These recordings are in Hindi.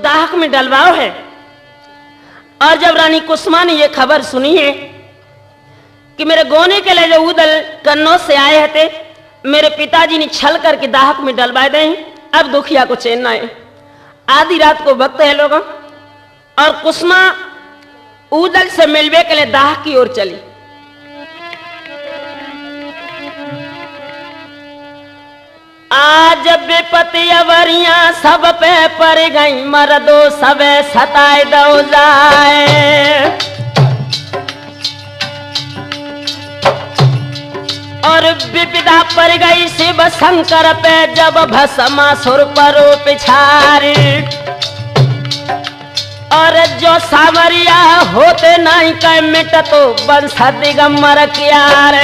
दाहक में डलवाओ है। और जब रानी कुसुमा ने ये खबर सुनी है कि मेरे गोने के लिए जो उदल कन्नौज से आए थे, मेरे पिताजी ने छल करके दाहक में डलवा दे, अब दुखिया को चैन ना है। आधी रात को वक्त है लोगों, और कुसुमा उदल से मिलवे के लिए दाहक की ओर चली। आज विपत्ति अवरियां सब पे पड़ गई, मर्दो सबे सताए दो जाए। और विपदा पड़ गई शिव शंकर पे, जब भस्मासुर परो पिछारी। और जो सावरिया होते नहीं कह मिट तो बंश दिगंबर क्यार।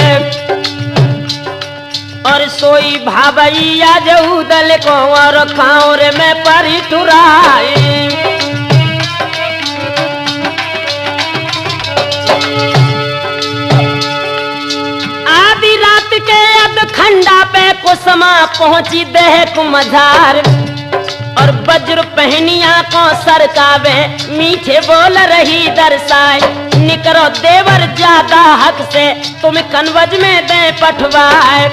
और सोई भावैया जो उदल को और कांवर में परी टुराई। आधी रात के अधखंडा पे कुसुमा पहुंची देह मझार। और वज्र पहनिया को सरकावे, मीठे बोल रही दर्शाए। निकरो देवर ज्यादा हक से, तुम कन्वज में दे पठवाए।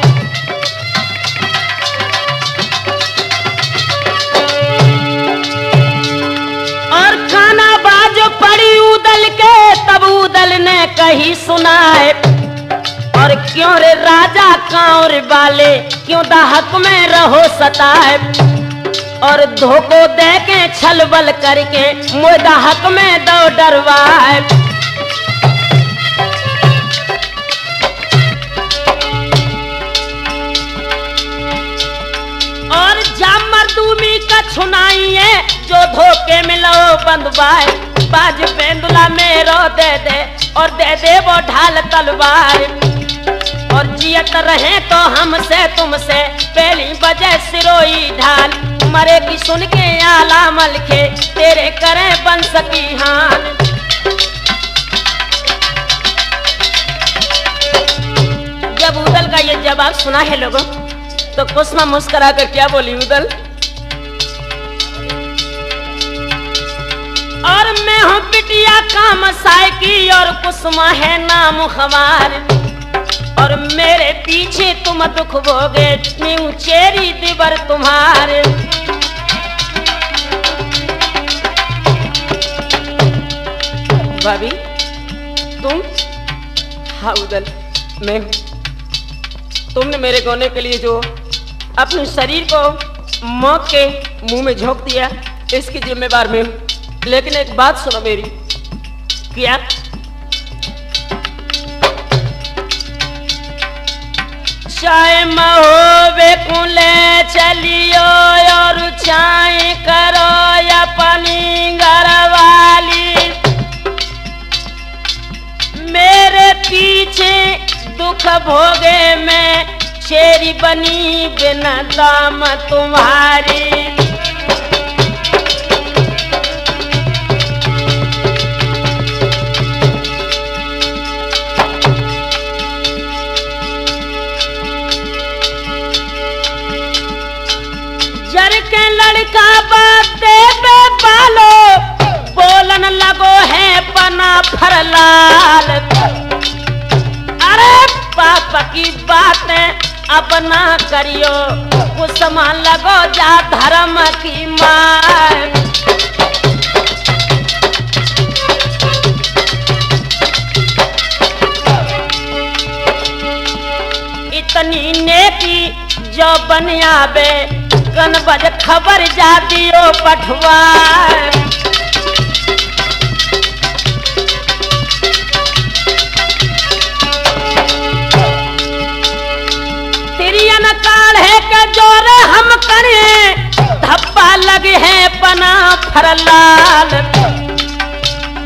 और खाना बाजो पड़ी उदल के, तब उदल ने कही सुनाए। और क्यों रे राजा कांवर वाले, क्यों दाहक में रहो सताए। और धोखो दे के छल बल करके, मोह दाहक में दो डरवाए। और जामर दूमी का छुनाइए, जो धोखे मिलो बंधवाए। बाज बेंदुला मेरो दे दे, और दे दे वो ढाल तलवार। और जियत रहे तो हमसे तुमसे, पहली बजे सिरोई ढाल। मरे की सुन के आला मलखे, तेरे करे बंश की हान। जब उदल का ये जवाब सुना है लोगों, तो कुसुमा मुस्कुरा कर क्या बोली उदल? और मैं हूँ बिटिया कामसाय की, और कुसुमा है नाम हमार। और मेरे पीछे तुम दुख भोगे, न्यू चेरी दिवर तुम्हारे। भाभी तुम? हाँ उदल, मैं हूं। तुमने मेरे गोने के लिए जो अपने शरीर को मौत के मुंह में झोंक दिया, इसकी जिम्मेवार मैं हूं। लेकिन एक बात सुनो मेरी, क्या चाहे महोबे कुले चलियो, और चाहे करो अपनी घरवाली। मेरे पीछे दुख भोगे मैं, शेरी बनी बिना दाम तुम्हारी। लड़का बाते पे बालो, बोलन लगो है पना फरलाल। अरे पापा की बातें अब ना करियो, कुसुमा लगो जा धर्म की मार। इतनी नेकी जो बन आवे, कनबज खबर जातियो पठवा। तिरियन काल है के जोरे हम करे, धप्पा लगे है पना फरलाल।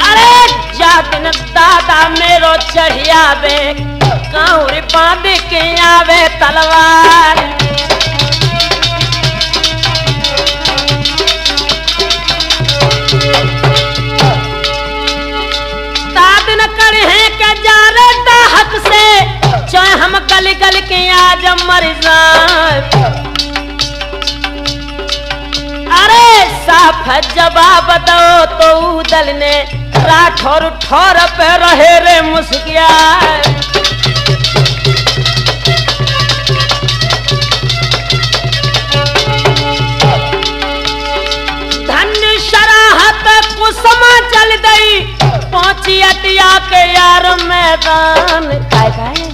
अरे जा दिन दादा मेरो चढ़ियावे, कांवर बांध के आवे तलवार। तादन कर है के जा रे दाहक से, चाहे हम गल गल के आज मर जाए। अरे साफ जवाब दो तो उदल ने राठौर ठौर पे रहे रे मुस्किया। धन्य शराहत कुसमा चल गई पहुंची अटिया के यार मैदान। खाए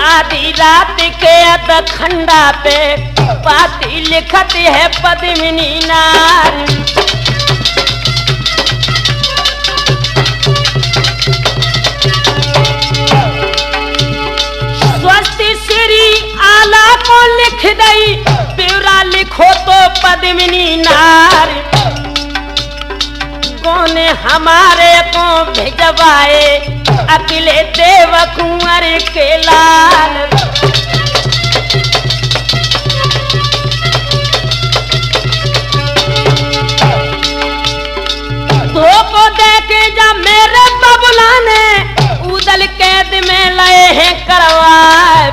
आधी रात के अधखंडा पे पाती लिखत है पद्मिनी नार। स्वस्ति श्री आला को लिख दई ब्यौरा लिखो तो पद्मिनी नार। कौने हमारे को भिजवाए अकेले देव कुंवर के लाल। धोखो देके जा मेरे बबुला ने उदल कैद में लए हैं करवाए।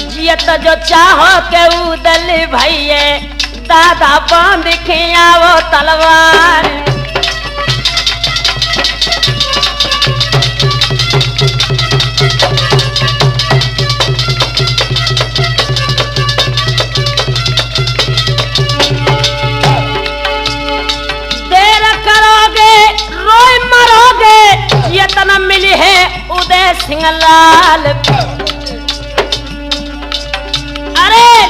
जियत जो चाहो के उदल भैये दादा बांध के आवो तलवार। देर करोगे रोए मरोगे ये तना मिली है उदय सिंह लाल।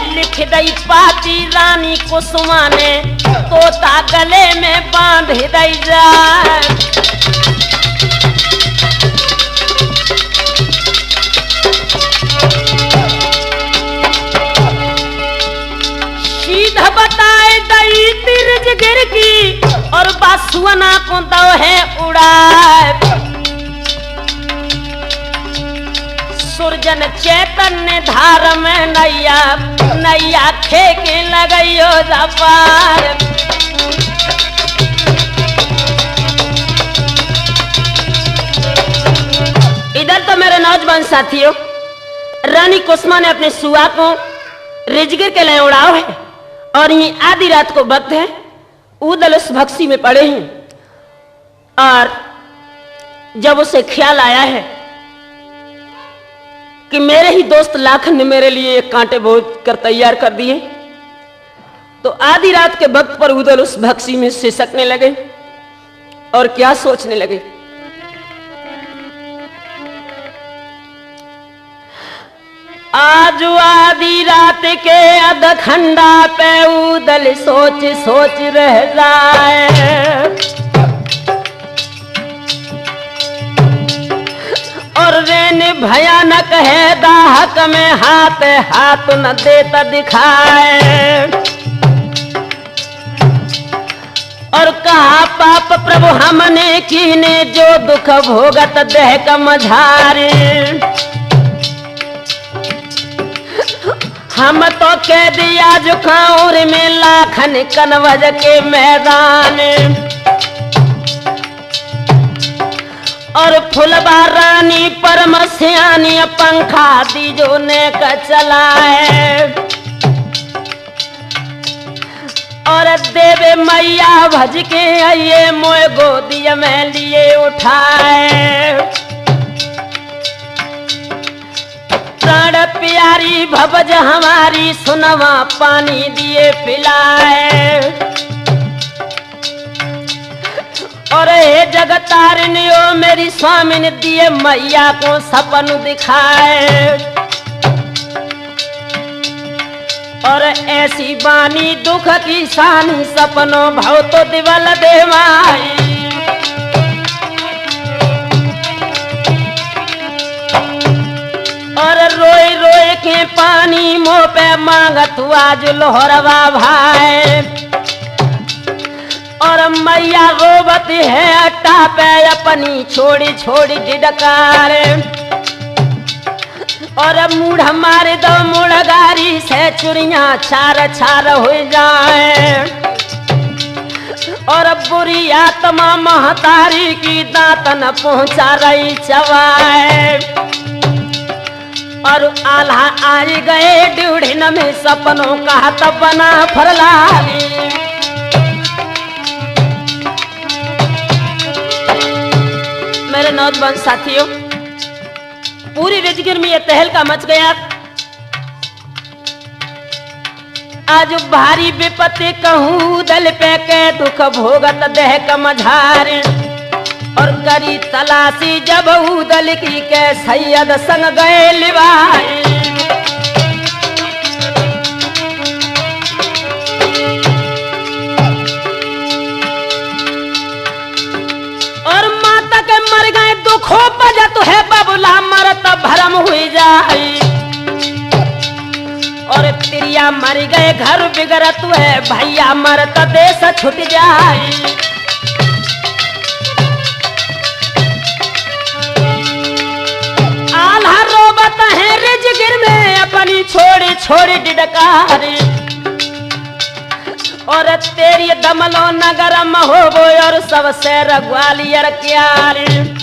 लिख दई पाती रानी कुसुमा ने तोता गले में बांध दई जाए। सीधा बताए दई तिरज गिर की और बासुअना को दो है उड़ाए। सुरजन चैतन्य धार में नैया नैया खेके लगइयो जपार। इधर तो मेरे नौजवान साथियों रानी कुसुमा ने अपने सुआ को रिजगिर के लिए उड़ाओ है और ये आधी रात को वक्त है। उदल उस भक्सी में पड़े हैं और जब उसे ख्याल आया है कि मेरे ही दोस्त लाखन ने मेरे लिए एक कांटे बोझ कर तैयार कर दिए, तो आधी रात के वक्त पर उदल उस भक्सी में सिसकने लगे और क्या सोचने लगे। आज आधी रात के अधखंडा पे उदल सोच सोच रह जाए और रेन भयानक है दाहक में हाथ हाथ न देता दिखाए। और कहा पाप प्रभु हमने कीने जो दुख भोगत देह का मझारे। हम तो कह दिया जुखाऊर में लाखन कनवज के मैदान। और फुलबा रानी परम सियानी पंखा दीजो ने का चलाए। और देवे मैया भज के आइए मोए गोदिया में लिए उठाए। प्राण प्यारी भवज हमारी सुनवा पानी दिए पिलाए। और हे जगतारिणियो मेरी स्वामी ने दिए मैया को सपन दिखाए। और ऐसी बानी दुख की सानी सपनों भाव तो दिवल दे माई। और रोए रोए के पानी मुँह पे मांगत हुआ जो लोहरवा भाई। और मैया रोबती है अट्टा पे अपनी छोड़ी छोड़ी डिडकार। और मूढ़ मारे दो मुड़गारी से चुड़िया छार छार हो जाए। और बुरी आत्मा महतारी की दांत न पहुंचा रही चवाए। और आल्हा आई गए ड्यूढ़िन में सपनों का तब बना फरलाली। मेरे नौजवान साथियों, पूरी राजगीर में ये तहलका मच गया। आज भारी विपत्ति कहूँ दल पे के दुख भोगत देह कमझार। और करी तलाशी जब उदल की के सैयद संग गए लिवाए। और माता के मर गए दुखों बजत है बबुला मरत भरम हुई जाए। और प्रिया मर गए घर बिगड़त है भैया मरत देश छूट जाए। आल्हा रोबत है राजगीर में अपनी छोड़ी छोड़ी डिडकारी। और तेरी दमलो नगर महोबो और सबसे ग्वालियर क्यारी।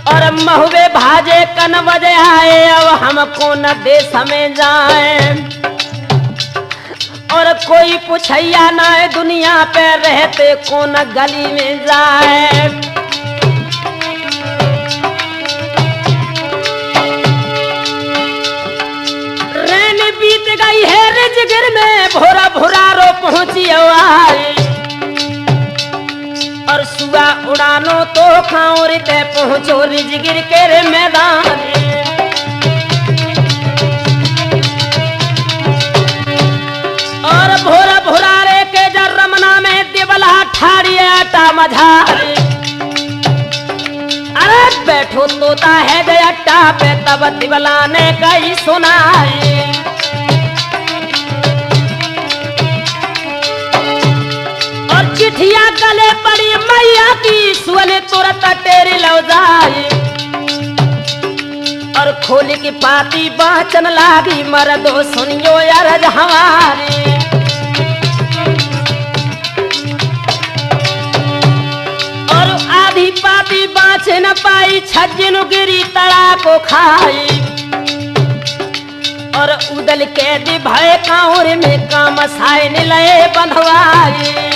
और महुए भाजे कन बजे आए अब हमको न देश में जाए। और कोई पूछैया न दुनिया पे रहते कौन गली में जाए। रैन बीत गई है राजगीर में भोरा भोरा रो पहुंची आई। और सुआ उड़ानो तो खाऊरते पहुंचो राजगीर के रे मैदान। और भोरा भोरा रे के जर रमना में दिवला ठाड़ी आटा मझारे। अरे बैठो तोता है जयट्टा पे तब दिवला ने कही सुनाई। चिट्ठिया गले पड़ी मैया की सुने तुरंत तेरी लौ जाए। और खोल की पाती बाचन लागी मर्दो सुनियो अरज हमारी। और आधी पाती बाँच न पाई छज्जन गिरी तड़ा को खाई। और उदल के दी भय कांवर में काम साय लए बंधवाई।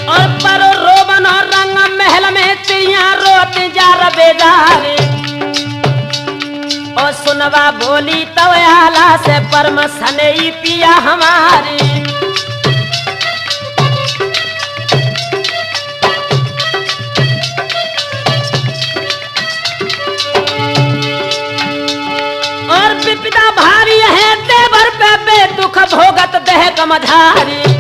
और परो रोबन और रंग महल में तिरिया रोत जा बेजारे। और सुनवा बोली तव आला से परम सनई पिया हमारी। और विपदा भारी है देवर पे बे दुख भोगत देह कमझारी।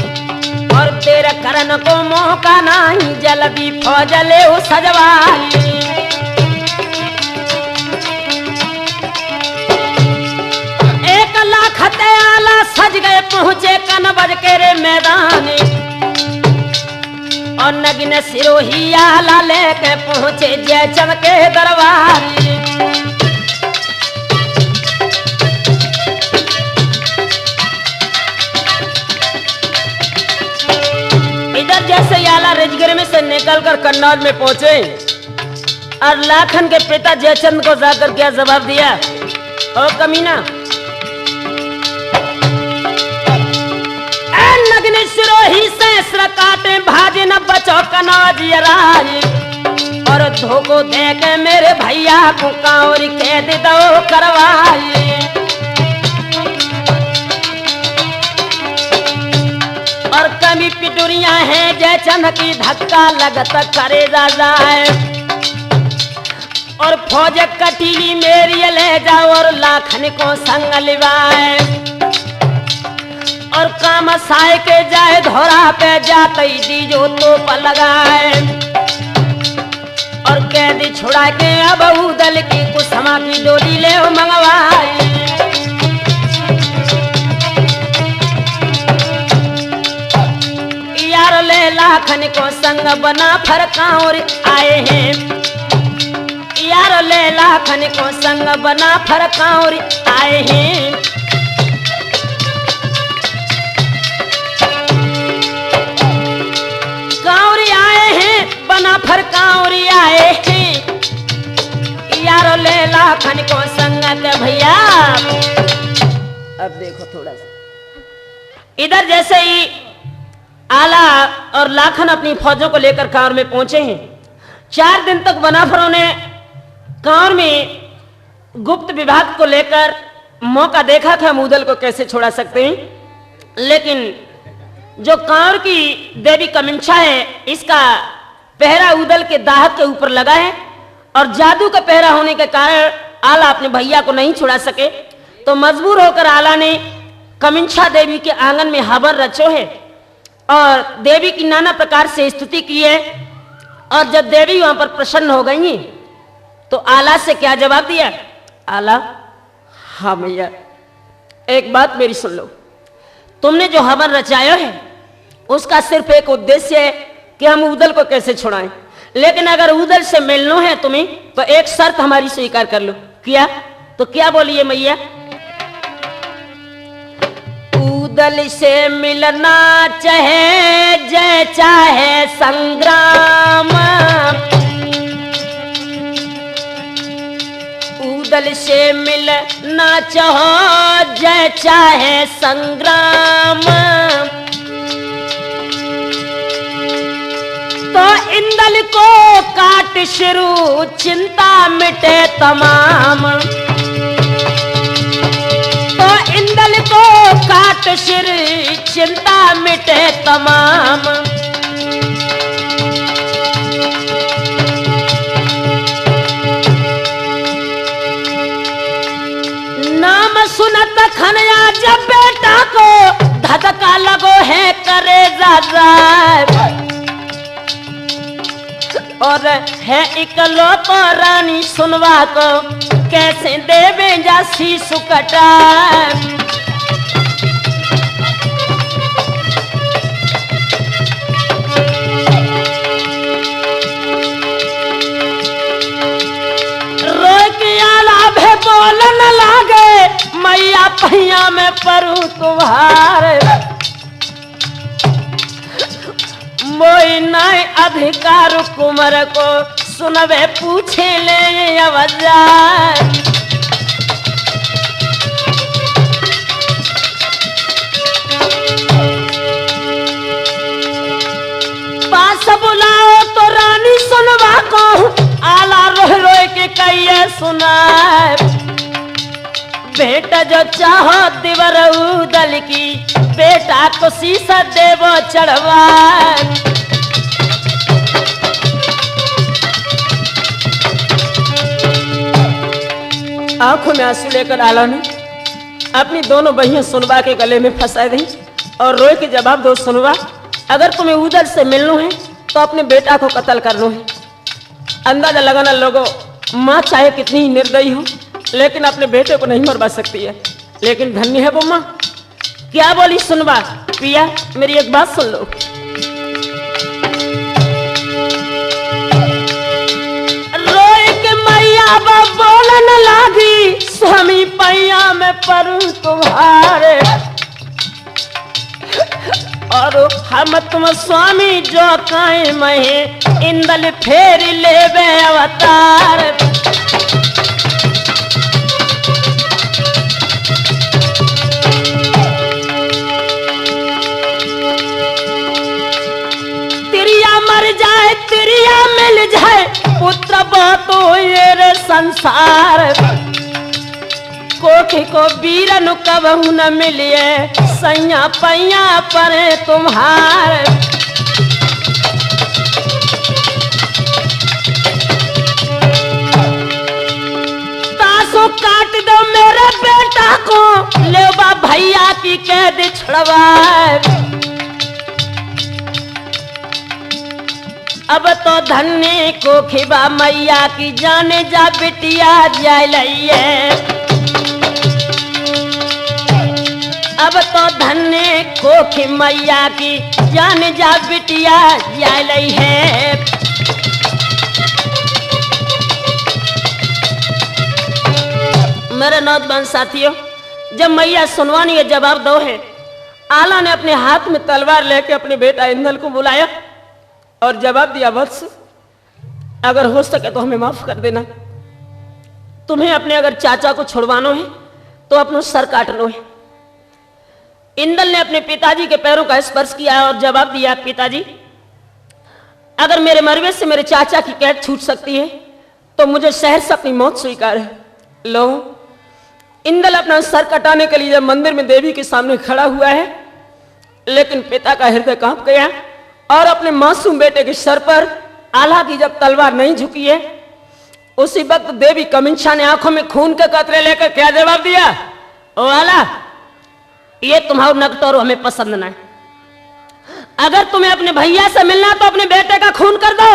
और तेरे करन को मौका नहीं जल्दी फौजले हो सजवाई। एक लाख आला सज गए पहुंचे कनबज के रे मैदान। और नगिन सिरोही आला लेके पहुंचे जयचंद के दरबार। जैसे आला राजगीर में से निकलकर कन्नौज में पहुंचे और लाखन के पिता जयचंद को जाकर क्या जवाब दिया। ओ कमीना, नग्न सिरोही सहस्र काटे भाजे न बचो कन्नौज राज। और धोखो दे के मेरे भैया को कांवर के दे दो करवाई। और कमी पिटुरिया है जयचंद की धक्का लगत करे जाए। और फौज कटीली मेरी ले जाओ और लाखन को संग लिवाए। और काम साय के जाए धोरा पे जाते दीजो तो पर लगाए। और कैदी छुड़ा के अब उदल की कुसमा की डोली ले मंगवाई। यार ले लाखन को संग बना फरकाउर आए हैं। यार ले लाखन को संग बना फरकाउर आए हैं। काउर आए हैं बना फरका कांवरी आए यारो ले लाखन को संगत भैया। अब देखो थोड़ा सा इधर, जैसे ही आला और लाखन अपनी फौजों को लेकर कांवर में पहुंचे हैं। 4 दिन तक बनाफरों ने कांवर में गुप्त विभाग को लेकर मौका देखा था हम उदल को कैसे छोड़ा सकते हैं, लेकिन जो कांवर की देवी कमिंछा है इसका पहरा उदल के दाहक के ऊपर लगा है और जादू का पहरा होने के कारण आला अपने भैया को नहीं छुड़ा सके। तो मजबूर होकर आला ने कमिंछा देवी के आंगन में हवन रचो है और देवी की नाना प्रकार से स्तुति की है। और जब देवी वहां पर प्रसन्न हो गई तो आला से क्या जवाब दिया? आला, हाँ भैया एक बात मेरी सुन लो, तुमने जो हवन रचाया है उसका सिर्फ एक उद्देश्य है कि हम उदल को कैसे छुड़ाएं, लेकिन अगर उदल से मिलना है तुम्हें तो एक शर्त हमारी स्वीकार कर लो। किया तो क्या बोलिए मैया? उदल से मिलना चाहे जय चाहे संग्राम, उदल से मिलना चाहो जय चाहे संग्राम, तो इंदल को काट शुरू चिंता मिटे तमाम, तो इंदल को काट शुरू चिंता मिटे तमाम। नाम सुनत खनया जब बेटा को धधका लगो है करे ज़ाज़ा, और है इकलौता रानी सुनवा को कैसे देवे जासी सुकटा। रोए के आला भे बोल न लागे मैया पहिया में परू तुम्हारे, मोई नाय अधिकार कुमर को सुनवे पूछे ले अवजार। पास बुलाओ तो रानी सुनवा को आला रोह रोए के कहिए सुनाए, बेटा जो चाहो दिवर उदल की बेटा को शीशा देवो चढ़वाए। आंखों में आंसू लेकर आला ने अपनी दोनों बहियां सुनवा के गले में फंसा दी और रोए के जवाब दो, सुनवा अगर तुम्हें उदल से मिलना है तो अपने बेटा को कत्ल करना है। अंदाजा लगाना लोगों, माँ चाहे कितनी ही निर्दयी हो लेकिन अपने बेटे को नहीं मरवा सकती है, लेकिन धन्य है वो माँ। क्या बोली सुनवा? पिया मेरी एक बात सुन लो, रोए के मैया बोलन लागी स्वामी पैया में परू तुम्हारे, और हम तुम स्वामी जो काहे महे इंदल फेर लेवे अवतार। तिरिया मर जाए तिरिया मिल जाए पुत्र बातो ये रे संसार, कोठी को बीरन कबहू न मिलिए सैया पैया परे तुम्हार। तासो काट दो मेरे बेटा को लेवा भैया की कैद छुड़वाए, अब तो धन्य को खिबा मैया की जाने जा बिटिया जाय लइए, अब तो धन्य कोखी मैया की जान जा बिटिया जाय लई है। मेरे नौजवान साथियों, जब मैया सुनवानी ये जवाब दो है, आला ने अपने हाथ में तलवार लेके अपने बेटा इंदल को बुलाया और जवाब दिया, वत्स अगर हो सके तो हमें माफ कर देना। तुम्हें अपने अगर चाचा को छुड़वाना है तो अपना सर काटना है। इंदल ने अपने पिताजी के पैरों का स्पर्श किया और जवाब दिया, पिताजी अगर मेरे मरवे से मेरे चाचा की कैद छूट सकती है तो मुझे शहर से अपनी मौत स्वीकार है। लो, इंदल अपना सर कटाने के लिए जब मंदिर में देवी के सामने खड़ा हुआ है, लेकिन पिता का हृदय कांप गया और अपने मासूम बेटे के सर पर आला की जब तलवार नहीं झुकी है, उसी वक्त देवी कमिंछा ने आंखों में खून के कतरे लेकर क्या जवाब दिया, ओ आला, ये तुम्हारा नकटोर हमें पसंद ना है। अगर तुम्हें अपने भैया से मिलना तो अपने बेटे का खून कर दो।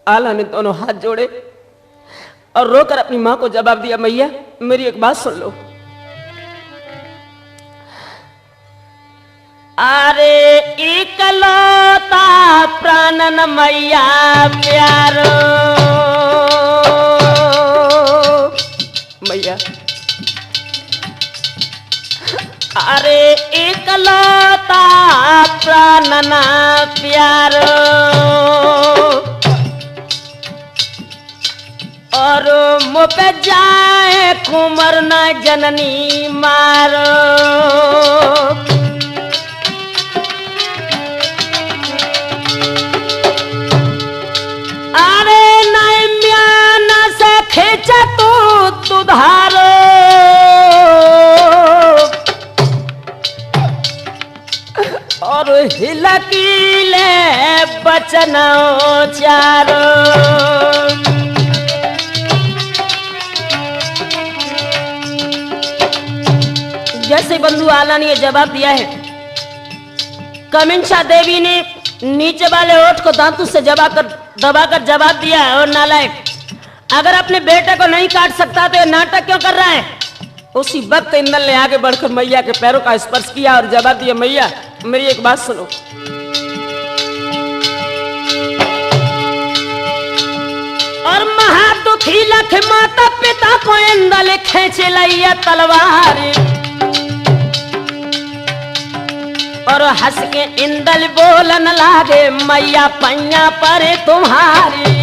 आला ने दोनों हाथ जोड़े और रोकर अपनी मां को जवाब दिया, मैया मेरी एक बात सुन लो। अरे इकलौता प्राणन मैया प्यारो, मैया अरे इकलौता प्राणन प्यारो, और मुँह पे जाए कुमर न जननी मारो। अरे नैम्यान से खींच तू तुधारो, और हिलकीले बचन चारो। जैसे बंधु आला ने जवाब दिया है, कमिंछा देवी ने नीचे वाले ओठ को दांतों से दबाकर जवाब दिया है, और नालायक अगर अपने बेटे को नहीं काट सकता तो ये नाटक क्यों कर रहा है। उसी वक्त इंदल ने आगे बढ़कर मैया के पैरों का स्पर्श किया और जवाब दिया, मैया मेरी एक बात सुनो। और महादुखी लख माता पिता को इंदल खींच लिया तलवार, और हंस के इंदल बोलन लागे, मैया पैया पर तुम्हारी।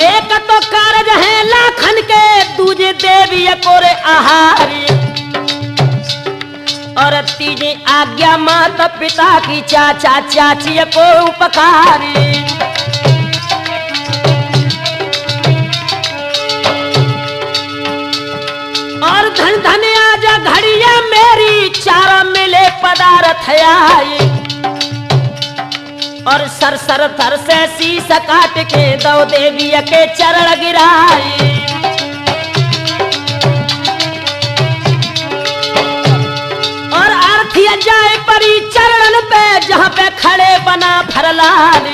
एक तो कारज है लाखन के, दूजे देवी कोरे आहारी, और तीजी आज्ञा माता पिता की, चाचा चाची को उपकारी। और धन धन आजा घड़िया मेरी, चारा मिले पदार्थ आई, और सर सर थर से शीश काट के दो देवी के चरण गिराई। और आरती जाए परी चरण पे, जहाँ पे खड़े बना फरलाल,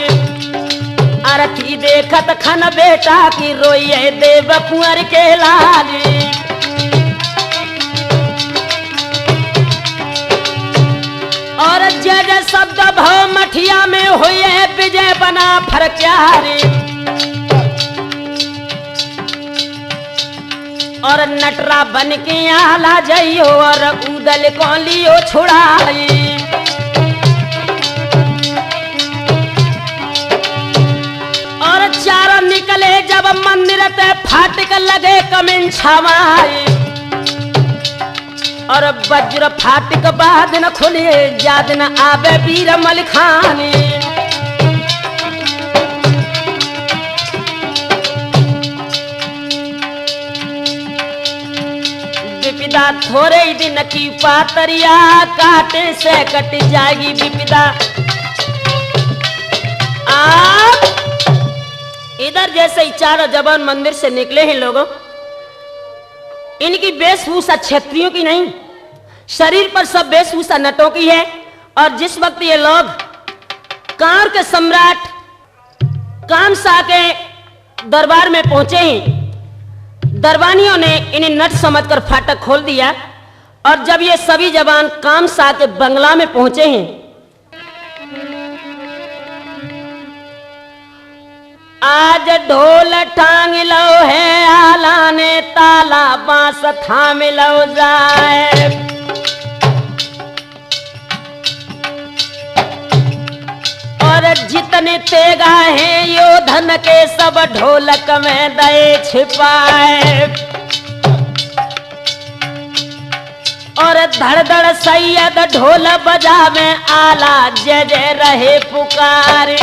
आरती देखत खन बेटा की, रोइए देव कुंवर के लाली। और जय जय शब्द भव मठिया में हुए, विजय बना फरक्यारी। और नटरा बन के आला जइयो, और उदल को लियो छुड़ाई। और चार निकले जब मंदिर ते, फाटक लगे कमिंछा माई, और वज्र फाटक बाद न खुले, याद न आवे वीर मलिखानी। विपदा थोड़े ही दिन की पातरिया, काटे से कट जाएगी विपदा। आप इधर जैसे ही चारों जवान मंदिर से निकले हैं लोगों, इनकी वेशभूषा क्षत्रियों की नहीं, शरीर पर सब वेशभूषा नटों की है। और जिस वक्त ये लोग कांर के सम्राट कामसा के दरबार में पहुंचे हैं, दरबानियों ने इन्हें नट समझकर फाटक खोल दिया। और जब ये सभी जवान कामसा के बंगला में पहुंचे हैं, आज ढोल टांग लो है, आला ने ताला बांस थाम लो जाए। जितने तेगा हैं योधन के सब ढोलक में दए छिपाए। और धड़ धड़ सैयद ढोल बजावे आला जय जय रहे पुकारे।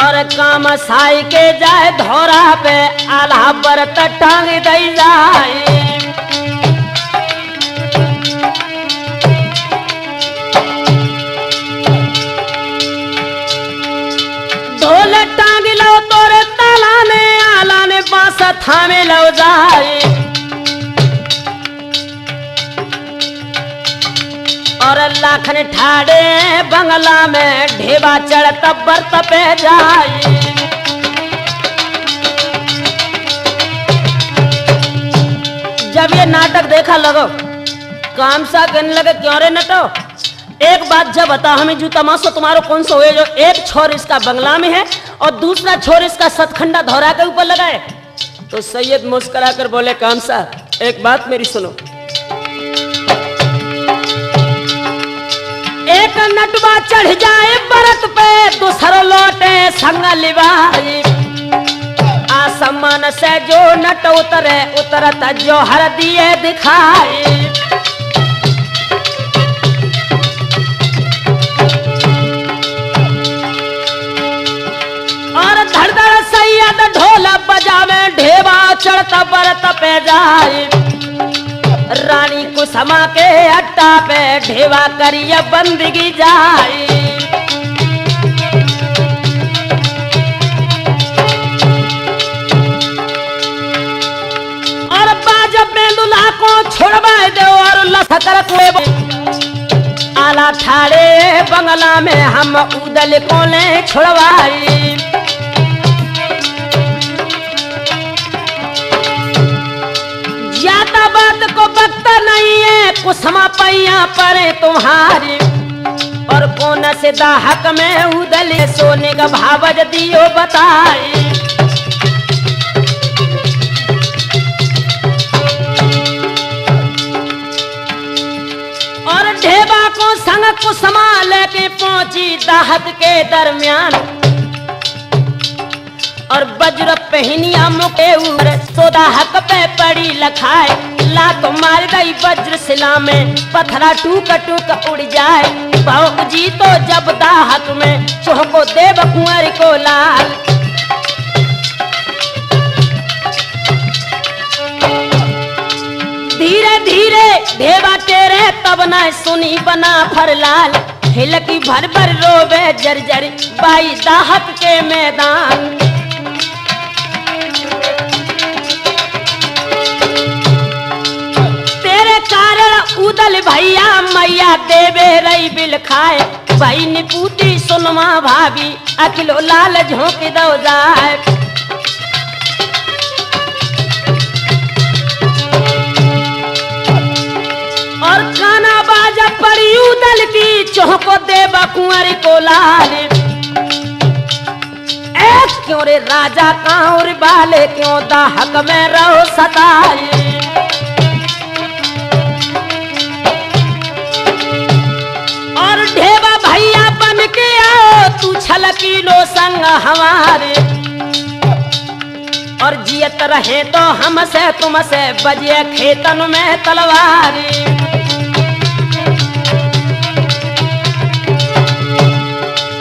और काम साई के जाए धोरा पे आला बरत टांग दई जाए। ढोल टांग लो तोरे ताला ने आला ने बांस थामे लो जाए। और लाखन ठाड़े बंगला में ढेबा चढ़त बरत पे जाए। जब ये नाटक देखा लगो काम सा कहने लगे क्यों रे नटो, एक बात जब बता हमें जो तमाशा तुम्हारा कौन सा हुए जो एक छोर इसका बंगला में है और दूसरा छोर इसका सतखंडा धौरा के ऊपर लगा है। तो सैयद मुस्कुरा कर बोले काम सा एक बात मेरी सुनो। एक नटवा चढ़ जाए बरत पे दूसरो लौटे संग लिवाई। आसमान से जो नट उतरे उतरत जो हर दिए दिखाई। और धड़ धड़ सैयद ढोल बजावे ढेबा चढ़ता बरत पे जाए। रानी कुसमा के अट्टा पे ढेवा करिए बंदगी जाए। और बाज बेंदुला को छोड़वा दो और लसकर को आला ठाड़े बंगला में हम उदल को ले छोड़वाई। ज्यादा बात को बकता नहीं है कुसमा पैया पड़े तुम्हारी। और कौन से दाहक में उदले सोने का भावज दियो बताए। और ढेबा को संग कुसमा लेके पहुंची दाहक के दरमियान। और वज्र पहनिया मुके उर सोदा हक पे पड़ी लखाए। लात मार गई वज्र शिला में पत्थरा टूक टूक उड़ जाए। भाव जी तो जब दाहक में चौको देव कुंवर को लाल। धीरे धीरे ढेबा तेरे तब न सुनी बना फरलाल। हिलकी भर भर रोवे जर्जर बाई दाहक के मैदान। उदल भैया मैया देवे रही बिल खाए। भाई निपूती सुनमा भाभी अखिलो लाल झोंक दो जाए। और खाना बाजा पड़ी उदल की चौको देवा कुंवर को लाल। क्यों रे राजा कांवर बाले क्यों दाहक में रहो सताए। ढेबा भैया बन के आओ तू छलकी लो संग हमारे। और जियत रहे तो हमसे तुमसे बजे खेतन में तलवारी।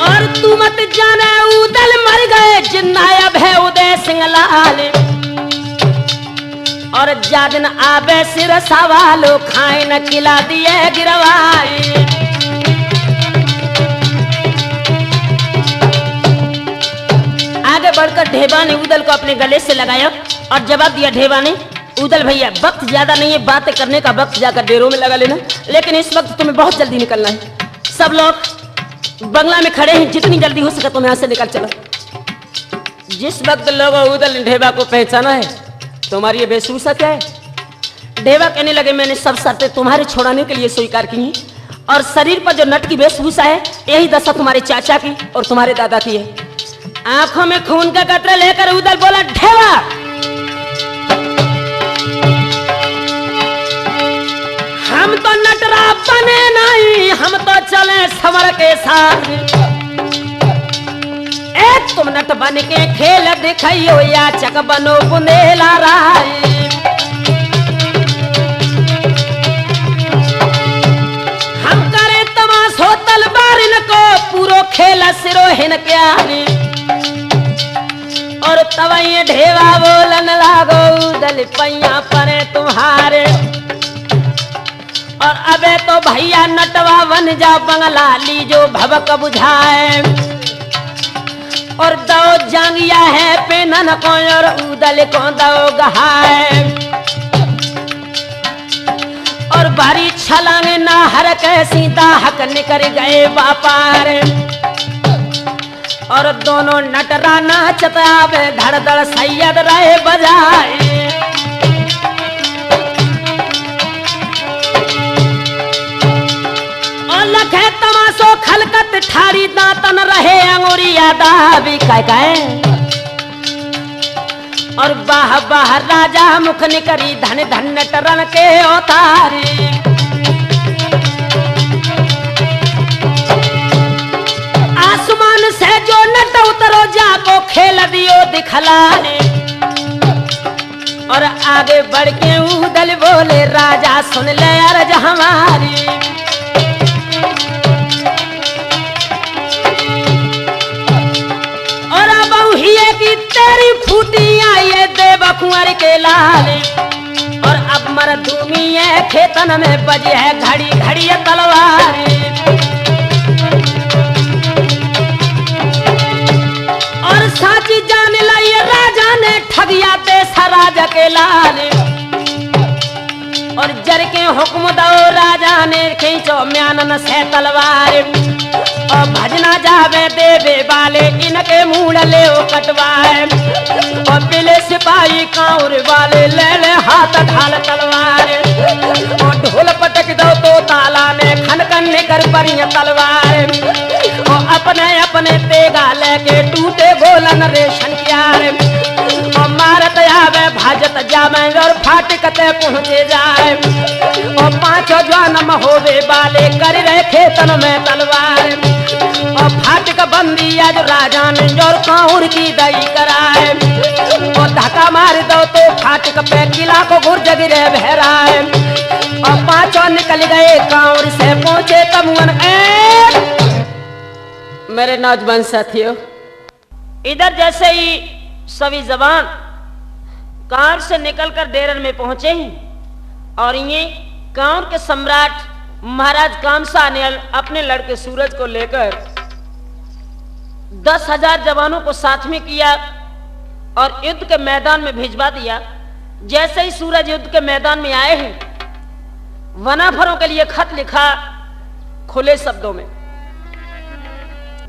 और तू मत जाने उदल मर गए जिन्नायब है उदय सिंह लाल। और जादन आबे सिर सवालो खाए न खिला दिए गिरवाई। आगे बढ़कर ढेबा ने उदल को अपने गले से लगाया और जवाब दिया ढेबा ने उदल भैया वक्त ज्यादा नहीं है, बातें करने का वक्त जाकर डेरों में लगा लेना। लेकिन इस वक्त तुम्हें बहुत जल्दी निकलना है। सब लोग बंगला में खड़े हैं, जितनी जल्दी हो सके तुम यहाँ से निकल चलो। जिस वक्त लोग उदल ने ढेबा को पहचाना है तुम्हारी ये वेशभूषा क्या है। ढेबा कहने लगे मैंने सब शर्तें तुम्हारे छोड़ाने के लिए स्वीकार की हैं। और शरीर पर जो नट की वेशभूषा है यही दशा तुम्हारे चाचा की और तुम्हारे दादा की है। आंखों में खून का कतरा लेकर उदल बोला ढेबा हम तो नटरा बने नहीं, हम तो चले समर के साथ। एक तुम नट बन के खेल दिखाइयो याचक बनो बुंदेला राय। हम करे तमाशो तलवारिन को पूरो खेल सिरोहिन क्यारी। और तवैये ढेवा बोलन लागो दल पैया परे तुम्हारे। और अबे तो भैया नटवा बन जा बंगला लीजो भवक बुझाए। और दो जांगिया है पेनन को और उदल को दो गहाए। और भारी छलांग नाहर के सीता हक निकर गए बापार। और दोनों नटरा नाचत आवे धड़ धड़ सैयद रहे बजाए। और लखे तमाशो खलकत ठारी दांतन रहे अंगुरिया दाबी काय। और बाह बाह राजा मुख निकरी धन धन नटरन के अवतारी। आसमान से जो नट उतरो जाको खेल दियो दिखलाने। और आगे बढ़ के उदल बोले राजा सुन ले अर्ज हमारी। और अब हिये की तेरी फूटी आई देव कुंवर के लाल। और अब मरदूमी है खेतन में बजे है घड़ी घड़ी तलवारी। और साची जान लाई राजा ने ठगिया ते सराज के लाल। और जर के हुक्म दो राजा ने खींचो म्यानन से तलवार। और भजना जावे देवे वाले इनके मूड ले कटवाए। और पीले सिपाही कांवर वाले ले ले हाथ ढाल तलवार। और ढोल पटक दो तो ताला ने खनकन कर परिय तलवार। और अपने अपने तेगा लेके टूटे बोलन रेशन प्यार। और मारत आवे भाजत जावे और फाटकते पहुंचे जाए। और पांचों जन्म होवे वाले कर रहे खेतन में तलवार। और फाटक बंदी आज राजा ने जोर कांवर की दई कराए। और धक्का मार दो तो फाटक पे किला को गुर्ज गिरे बहराए। और पांचों निकल गए कांवर से पहुंचे तमुअन। मेरे नौजवान साथियों, इधर जैसे ही सभी जवान कांवर से निकलकर डेरन में पहुंचे ही। और ये कांवर के सम्राट महाराज कामसा ने अपने लड़के सूरज को लेकर 10,000 जवानों को साथ में किया और युद्ध के मैदान में भिजवा दिया। जैसे ही सूरज युद्ध के मैदान में आए हैं, वनाफरों के लिए खत लिखा खुले शब्दों में।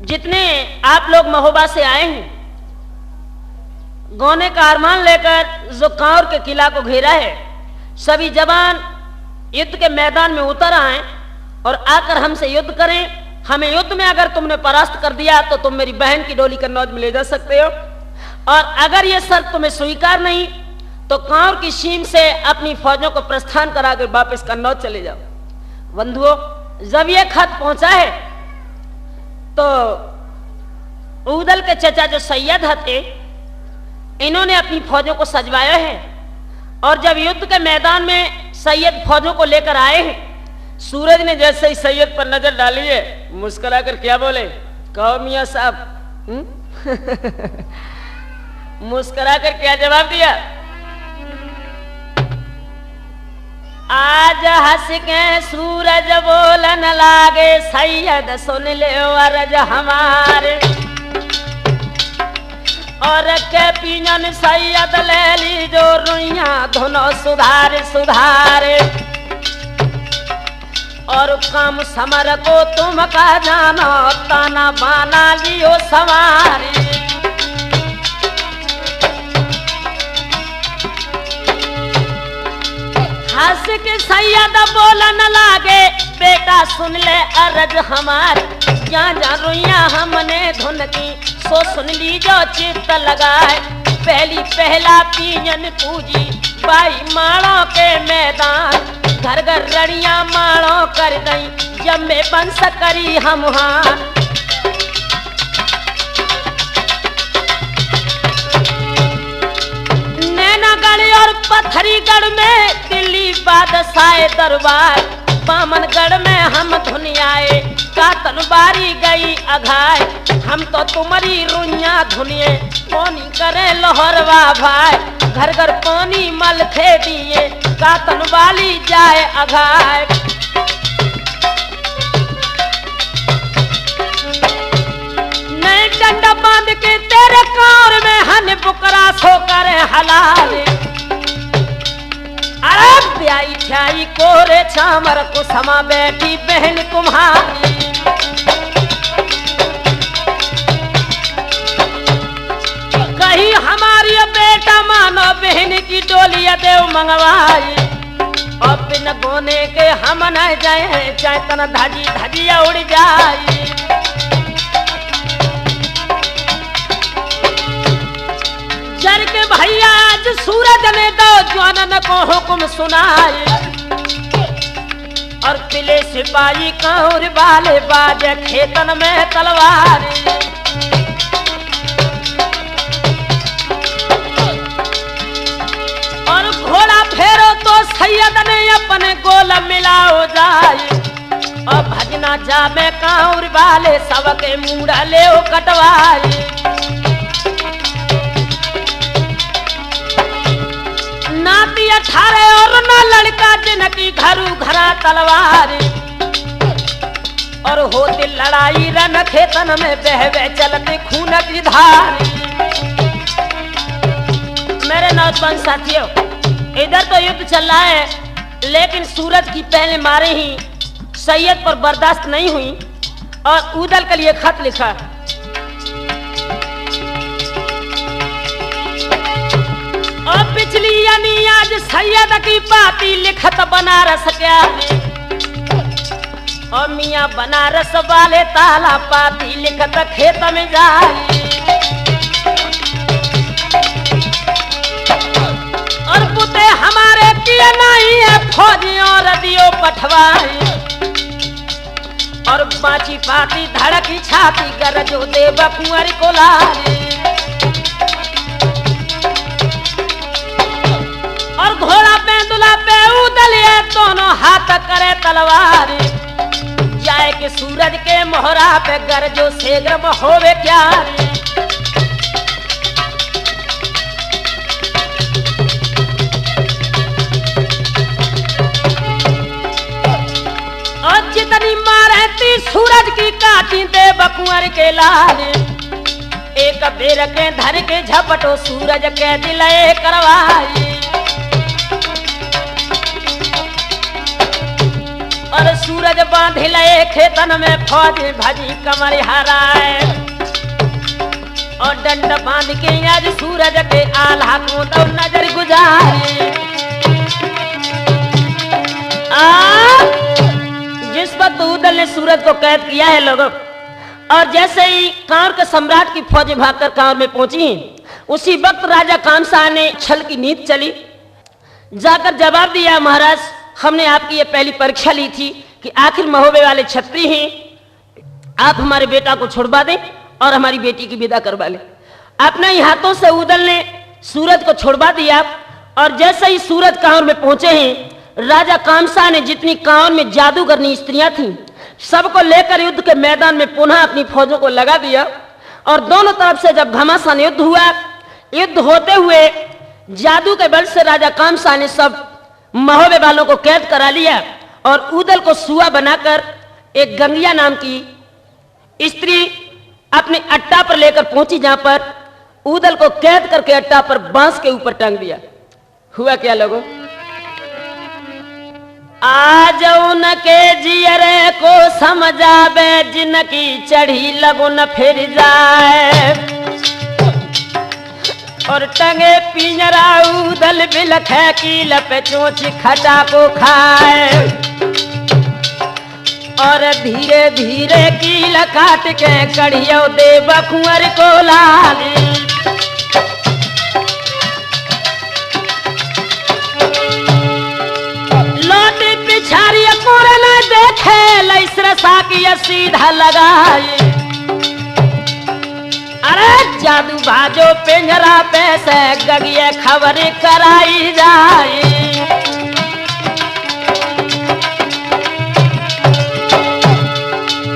जितने आप लोग महोबा से आए हैं, गौने का अरमान लेकर जो कांवर के किला को घेरा है, सभी जवान युद्ध के मैदान में उतर आए और आकर हमसे युद्ध करें। हमें युद्ध में अगर तुमने परास्त कर दिया तो तुम मेरी बहन की डोली कन्नौज में ले जा सकते हो। और अगर ये शर्त तुम्हें स्वीकार नहीं तो कांवर की सीम से अपनी फौजों को प्रस्थान कराकर वापस कन्नौज चले जाओ। बंधुओं, जब ये खत पहुंचा है तो उदल के चचा जो सैयद थे, इन्होंने अपनी फौजों को सजवाया है। और जब युद्ध के मैदान में सैयद फौजों को लेकर आए हैं, सूरज ने जैसे ही सैयद पर नजर डाली है, मुस्कुराकर क्या बोले, कहो मियां साहब। मुस्कुराकर क्या जवाब दिया, आज हंस के सूरज बोलन लागे, सैयद सुन ले अर्ज हमारे। और के पीनन सैयद ले ली जो रुइया धुनो सुधारे सुधारे। और काम समर को तुम का जानो, ताना बाना लियो सवारी। हंस के सैयद बोलन लागे, बेटा सुन ले अर्ज हमार। जा जा रुइया हमने धुन की, सो सुन ली जो चित्त लगाए। पहली पहला पीजन पूजी बाई माड़ों के मैदान, घर घर रड़िया माणो कर दई जम्मे बंस करी हम हाँ नैनागढ़ और पत्थरीगढ़ में दिल्ली बादशाह दरबार बामनगढ़ में हम धुनियाए का तनबारी गई अघाय हम तो तुम्हारी रुइया धुनिए पानी करे लोहरवा भाई घर घर पानी मल थे दिए का तनवाली जाए अघाय नए डंडा बांध के तेरे कान में हन बुकरा सो करे हलाल अरे ब्याई छाई कोरे छामर को समा बैठी बहन तुम्हारी कहीं हमारी बेटा मानो बहन की डोली देव मंगवाई और बिन गोने के हम न जाए चाहे तन धजी धजिया उड़ जाए जर के भैया आज सूरज ने दो ज्वानन को हुक्म सुनाए और पिले सिपाही कौर वाले बाजे खेतन में तलवार और घोड़ा फेरो तो सैयद ने अपने गोला मिलाओ जाए और भजना जामे कौर वाले सबके मुड़ा ले कटवाए नाती 18 और ना लड़का जिनकी घरू घरा तलवार और होती लड़ाई रन खेतन में बहवे चलते खून की धार मेरे नौजवान साथियों इधर तो युद्ध चल रहा है लेकिन सूरज की पहले मारे ही सैयद पर बर्दाश्त नहीं हुई और उदल के लिए खत लिखा और पिछली यानी आज सैयद की पाती लिखत बनारस क्या और मियाँ बनारस वाले ताला पाती लिखत खेत में जाए और पुते हमारे किए नहीं है फौजियों रदियों पठवाए और बाची पाती धड़की छाती गरजो देव कुंवर को लाए और घोड़ा पेंदुला पे उदलिए दोनों हाथ करे तलवार जाए के सूरज के मोहरा पे गरजो सेगर में होवे क्या और जितनी मारे थी सूरज की काटी दे बकुंवर के लाल एक बेर के धर के झपटो सूरज के दिले करवाई और सूरज बांध लए खेतन में फौज भजी कमर हराए और डंड बांध के आज सूरज के आल्हा को तो नजर गुजारे जिस वक्त उदल ने सूरज को कैद किया है लोगों और जैसे ही कांवर के सम्राट की फौज भागकर कांवर में पहुंची उसी वक्त राजा कामशाह ने छल की नींद चली जाकर जवाब दिया महाराज हमने आपकी ये पहली परीक्षा ली थी कि आखिर महोबे वाले छत्री हैं आप हमारे बेटा को छुड़वा दें और हमारी बेटी की विदा करवा लें अपने ही हाथों से उदल ने सूरज को छुड़वा दिया और जैसे ही सूरज कांवर में पहुंचे हैं राजा कामशाह ने जितनी कांवर में जादूगरनी स्त्रियां थीं सबको लेकर युद्ध के मैदान में पुनः अपनी फौजों को लगा दिया और दोनों तरफ से जब घमासान युद्ध हुआ युद्ध होते हुए जादू के बल से राजा कामशाह ने सब महोबे वालों को कैद करा लिया और उदल को सुआ बनाकर एक गंगिया नाम की स्त्री अपने अट्टा पर लेकर पहुंची जहां पर उदल को कैद करके अट्टा पर बांस के ऊपर टांग दिया हुआ क्या लोगों आज उनके जियरे को समझावे जिनकी चढ़ी लगुन फिर जाए और टंगे पिंजरा उदल बिलख की लपे चोंच खटा को खाए और धीरे धीरे कील काट के कढ़ियो दे बकुंवर को लाली लौट किया सीधा लगाई। अरे जादू बाजो पिंजरा पे से गगिया खबर कराई जाए।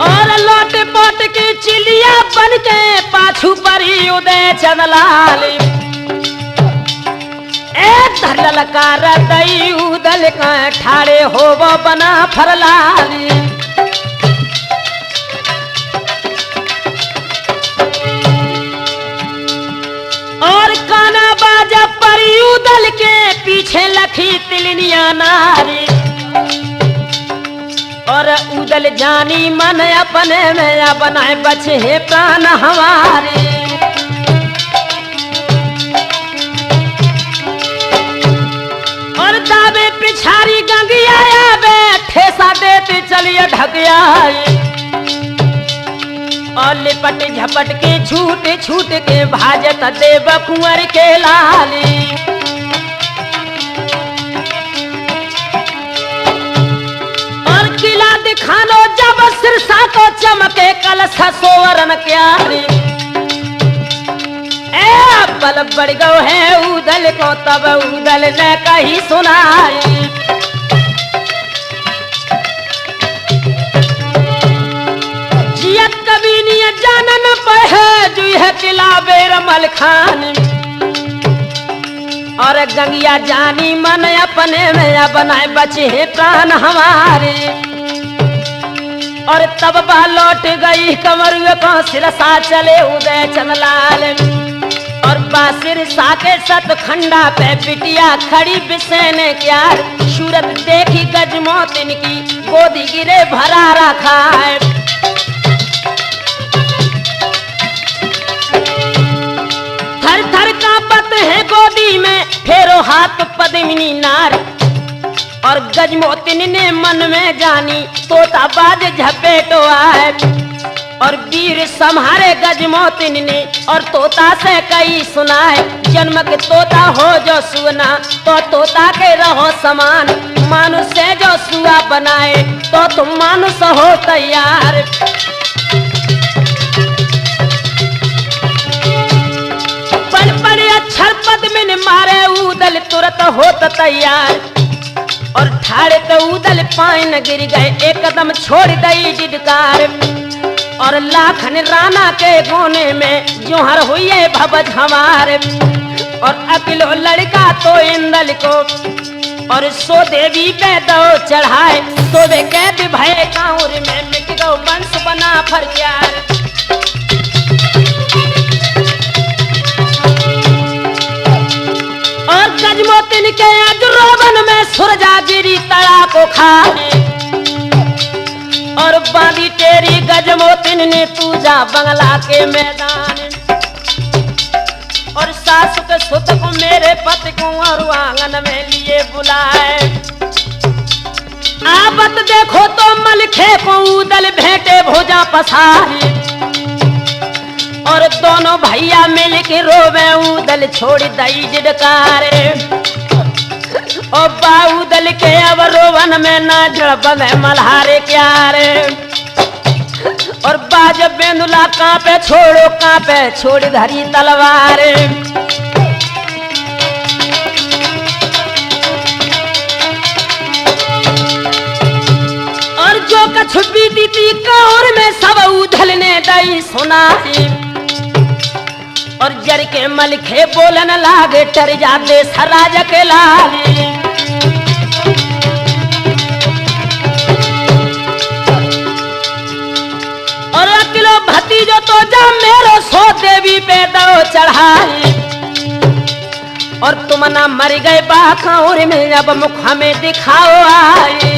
और लौट पोट की चिलिया बन के पाछू परी उदय चंदलाली। ललकार दई उदल का ठाड़े होवो बना फरलाली। और काना बाजा परी उदल के पीछे लखी तिलनिया नारी। और उदल जानी मन अपने में बनाए बचे है प्राण हमारे। और दावे पिछारी गंगिया ठेसा देते चलिए ढकिया। और लिपट झपट के छूट छूट के भाजत देव कुंवर के लाली। और किला दिखानो जब सिरसा को चमके कलश सोवरन क्यारी। बल बढ़ गो है उदल को तब उदल ने कही सुनाई। जियत कभी नहीं जानन पे जो है किला बेरमल खान। और गंगिया जानी मन अपने में बनाए बचे है प्राण हमारे। और तब बा लौट गई कमर को सिरसा चले उदय चंदलाल। और बासिर साके सतखंडा पे बिटिया खड़ी बिसेने क्या। सूरत देखी गजमौत इनकी गोदी गिरे भरा रखा है। थर थर कांपत है गोदी में फेरो हाथ पद्मिनी नार। और गजमौतिन ने मन में जानी तोता बाज झपेटो आए। और वीर सम्हारे गजमौतिन ने और तोता से कई सुनाए। जन्म के तोता हो जो सुना तो तोता के रहो समान। मानुष से जो सुआ बनाए तो तुम मानुष हो तैयार। पल पल अक्षर पद्मिन मारे उदल तुरंत होत तैयार। और ठाड़े तो उदल पाइन गिर गए एकदम छोड़ दई डिडकार। और लाखन राना के गोने में जोहर हुई भवज हमारे। और अकेलो लड़का तो इंदल को और सो देवी पे दो चढ़ाए। तो वे कैद भय कांवर में मिट गो वंश बना फर प्यार। और गजमौतिन के अजरोवन में सुरजा गिरी तड़ा को खाए। और बांधी तेरी गजमौतिन ने पूजा बंगला के मैदान। और सासु के सुत को मेरे पति को और आंगन में लिए बुलाए। आपत देखो तो मलखे को उदल भेंटे भुजा पसारी। और दोनों भैया मिल के रोवे उदल छोड़ दई जिडकारे। और बाउदल के अब रोवन में ना जड़ब में मल्हारे क्यारे। और बाज बेंदुला कांपे छोड़ो कांपे छोड़ धरी तलवार। और जो कछु बीती थी कांवर में सब उदल ने दई सुनाई। और जर के मलखे बोलन लागे टर जाते सराज के लाली। और अकेलो भतीजो तो जा मेरो सो देवी पे दो चढ़ाई। और तुम ना मर गए बाखाउर में अब मुख हमें दिखाओ आई।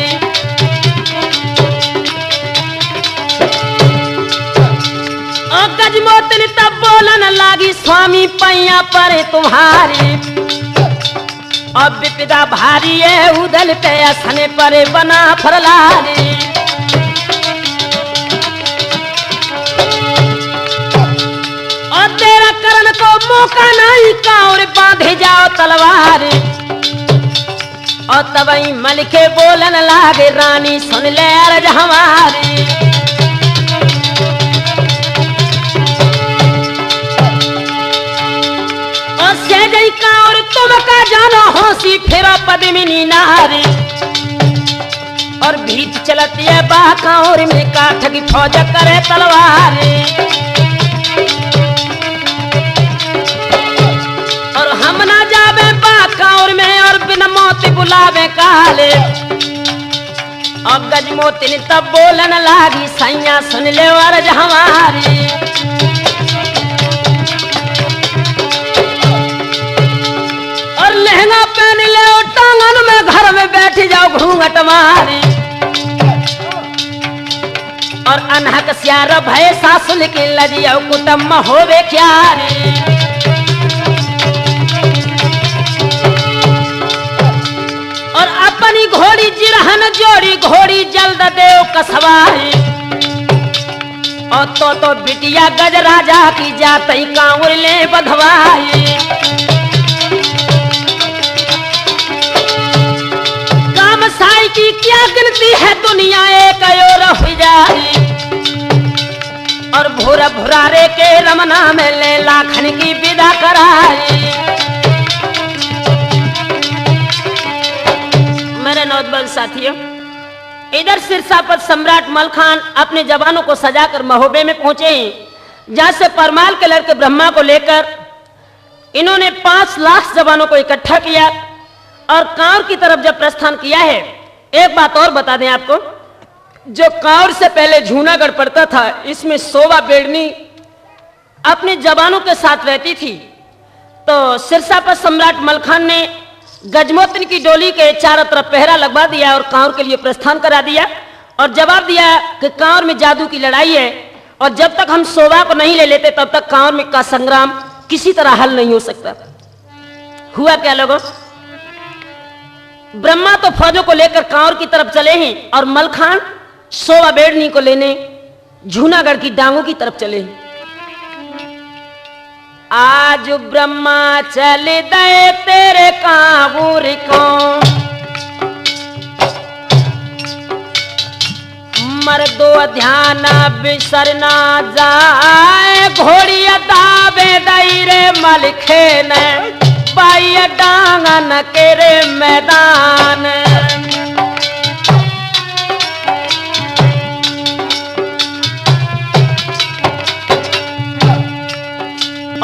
और गजमौतिन तब बोलन लागी स्वामी पैया पर तुम्हारी। और विपदा भारी है उदल पे असने पर बना फरलारी। और तेरा करण को मौका नहीं कांवर बांधे जाओ तलवार। और तबई मलके बोलन लागे रानी सुन ले अर्ज हमारी। राम का जानो होसी फेरा पद्मिनी नारी और भीत चलती है बाकाउर में काठ की फौज करे तलवारी और हम ना जावे बाकाउर में और बिन मोती बुलावे काले और गजमोती ने तब बोलन लागी सैया सुन ले अर्ज हमारी और लहंगा पहन ले और टांगन में घर में बैठ जाओ घूंघट मारी और अनहक स्यार भय सासुल की लजियो कुटुंब होवे क्यारी और अपनी घोड़ी जिरहन जोड़ी घोड़ी जल्द देव कसवाई और तो बिटिया गज राजा की जातई कांवर ले बधवाई काम साई की क्या गिनती है दुनिया एक और हो जाई और भूरा भुरारे के रमना में ले लाखन की विदा कराई मेरे नौजवान साथियों इधर सिरसापत सम्राट मलखान अपने जवानों को सजाकर महोबे में पहुंचे जहां से परमाल के लड़के ब्रह्मा को लेकर इन्होंने 5 लाख जवानों को इकट्ठा किया और कांवर की तरफ जब प्रस्थान किया है। एक बात और बता दें आपको, जो कांवर से पहले जूनागढ़ पड़ता था इसमें शोभा बेड़नी अपने जवानों के साथ रहती थी। तो सिरसापत सम्राट मलखान ने गजमोतन की डोली के चारों तरफ पहरा लगवा दिया और कांवर के लिए प्रस्थान करा दिया और जवाब दिया कि कांवर में जादू की लड़ाई है और जब तक हम शोभा को नहीं ले लेते तब तक कांवर में का संग्राम किसी तरह हल नहीं हो सकता। हुआ क्या लोगों, ब्रह्मा तो फौजों को लेकर कांवर की तरफ चले हैं और मलखान शोभा बेड़नी को लेने जूनागढ़ की डांगों की तरफ चले हैं। आज ब्रह्मा चल दे तेरे कांवर को मर्दो ध्यान बिसरना जाए घोड़ी दावे दई रे मलखे ने पाई डांगन के रे मैदान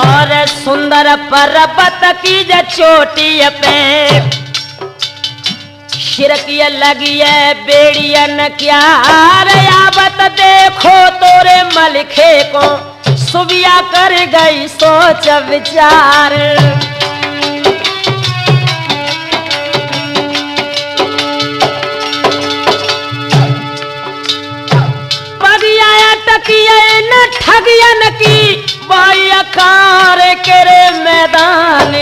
और सुंदर पर्वत की जो चोटी पे शिरकिया लगी है बेड़ियन क्या आवत देखो तोरे मलखे को सुबिया कर गई सोच विचार न ठगियन की बायकार के रे मैदान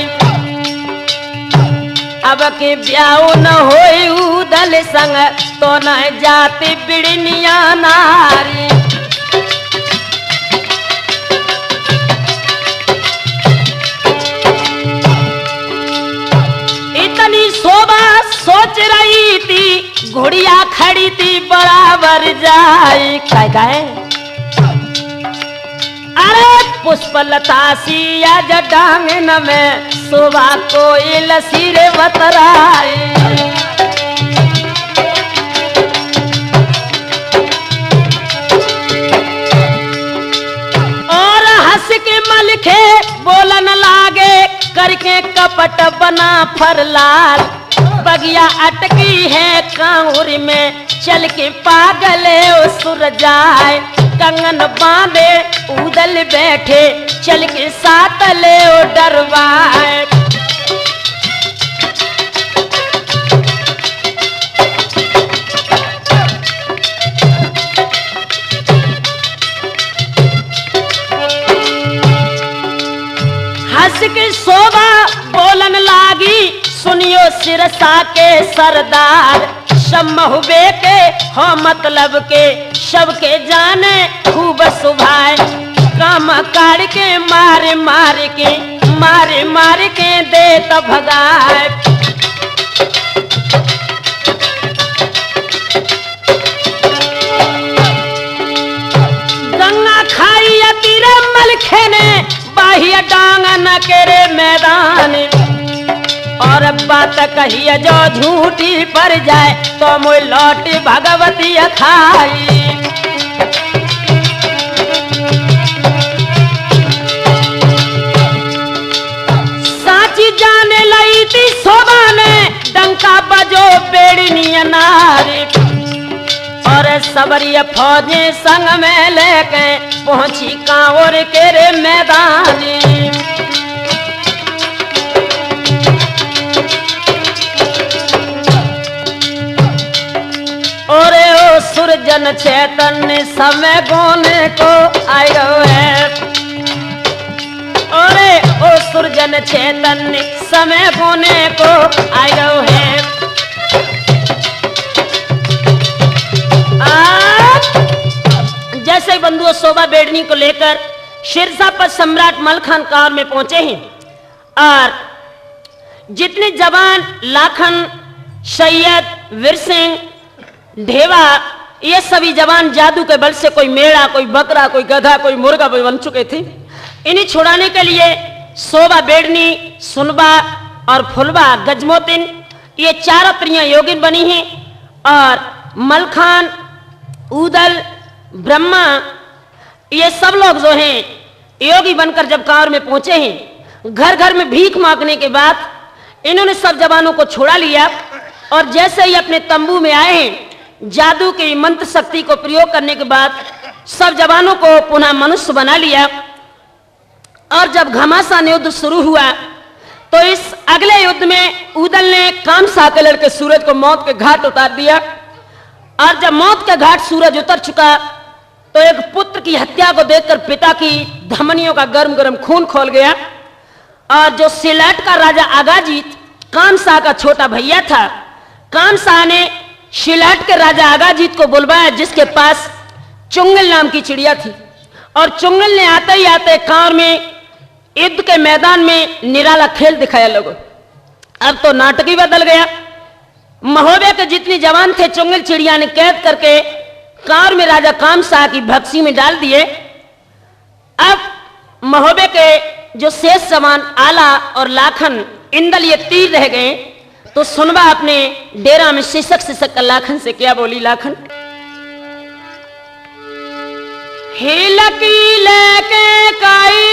अब के ब्याह न होई उदल संग तो न जाती बिड़निया नारी इतनी शोभा सोच रही थी घोड़िया खड़ी थी बराबर जाए काय अरे पुष्पलता सिया जडांगन में शोभा कोई लसीरे बतराए और हंस के मलखे बोलन लागे करके कपट बना फरलाल बगिया अटकी है कांवर में चल के पागल सुर जाए कंगन बांधे उदल बैठे चल के साथ ले डरवाए हंस के शोभा बोलन लागी सुनियो सिरसा के सरदार सब महुबे के हो मतलब के सबके जाने खूब सुभाए काम काट के मारे मार के दे तो भगाए गंगा खाई तीर मलखे ने बाह्य डांगन के रे मैदान और बात कहिए जो झूठी पर जाए तो मुझ लौट भगवती खाई। साची जाने लई थी शोभा ने डंका बजो बेड़नी नारी और सबरिया फौजी संग में लेके पहुंची कांवर के रे मैदानी। और ओ सुरजन चैतन्य समय गोने को आयो है। और ओ सुरजन चैतन्य समय गोने को आयो है। जैसे बंधुओं शोभा बेड़नी को लेकर शेरशाह पर सम्राट मलखान कांवर में पहुंचे हैं और जितने जवान लाखन, सैयद, वीर सिंह, ढेवा ये सभी जवान जादू के बल से कोई मेढ़ा, कोई बकरा, कोई गधा, कोई मुर्गा बन चुके थे। इन्हें छुड़ाने के लिए शोभा बेड़नी, सुनबा और फुलबा गजमोतिन ये चारों त्रियां योगिन बनी हैं और मलखान, उदल, ब्रह्मा ये सब लोग जो हैं योगी बनकर जब कांवर में पहुंचे हैं, घर घर में भीख मांगने के बाद इन्होंने सब जवानों को छुड़ा लिया और जैसे ही अपने तंबू में आए हैं, जादू की मंत्र शक्ति को प्रयोग करने के बाद सब जवानों को पुनः मनुष्य बना लिया। और जब घमासान युद्ध शुरू हुआ तो इस अगले युद्ध में उदल ने कामसा के लड़के सूरज को मौत के घाट उतार दिया। और जब मौत का घाट सूरज उतर चुका तो एक पुत्र की हत्या को देखकर पिता की धमनियों का गर्म गर्म खून खोल गया। और जो सिलहट का राजा आगाजीत कामसा का छोटा भैया था, कामसा ने सिलहट के राजा आगाजीत को बुलवाया जिसके पास चुंगल नाम की चिड़िया थी। और चुंगल ने आते ही आते कांवर में युद्ध के मैदान में निराला खेल दिखाया लोगों। अब तो नाटक ही बदल गया। महोबे के जितने जवान थे चुंगल चिड़िया ने कैद करके कांवर में राजा कामसा की भक्सी में डाल दिए। अब महोबे के जो शेष जवान आला और लाखन, इंदल ये तीर रह गए। तो सुनबा अपने डेरा में सिसक सिसक कर लाखन से क्या बोली। लाखन हिलकी लेके काई